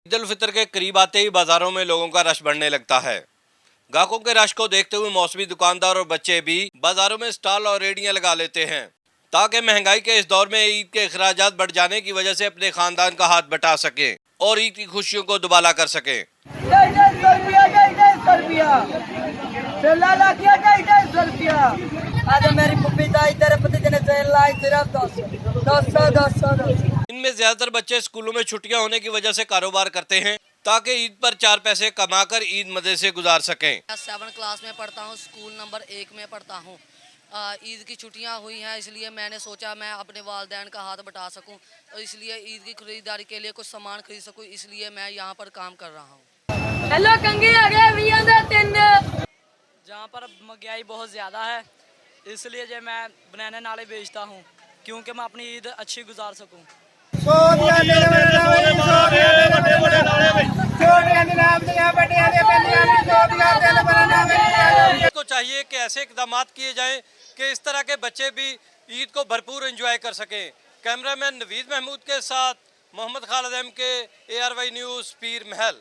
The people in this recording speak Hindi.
ईद उल फितर के करीब आते ही बाजारों में लोगों का रश बढ़ने लगता है। ग्राहकों के रश को देखते हुए मौसमी दुकानदार और बच्चे भी बाजारों में स्टॉल और रेडियां लगा लेते हैं ताकि महंगाई के इस दौर में ईद के अखराजात बढ़ जाने की वजह से अपने खानदान का हाथ बटा सके और ईद की खुशियों को दुबाला कर सके। इनमें ज्यादातर बच्चे स्कूलों में छुट्टियां होने की वजह से कारोबार करते हैं ताकि ईद पर 4 पैसे कमाकर ईद मजे से गुजार सकें। 7 क्लास में पढ़ता हूँ, स्कूल नंबर 1 में पढ़ता हूँ। ईद की छुट्टियां हुई हैं, इसलिए मैंने सोचा मैं अपने वालिदैन का हाथ बटा सकूं और इसलिए ईद की खरीदारी के लिए कुछ सामान खरीद सकूं, इसलिए मैं यहाँ पर काम कर रहा हूँ। हेलो कंगी आ गए जहाँ पर महंगाई बहुत ज़्यादा है, इसलिए जो मैं बनाने नाले बेचता हूँ क्योंकि मैं अपनी ईद अच्छी गुजार सकूँ। को चाहिए कि ऐसे इकदाम किए जाएं कि इस तरह के बच्चे भी ईद को भरपूर एंजॉय कर सकें। कैमरामैन नवीद महमूद के साथ मोहम्मद खालिद एम के ARY न्यूज़ पीर महल।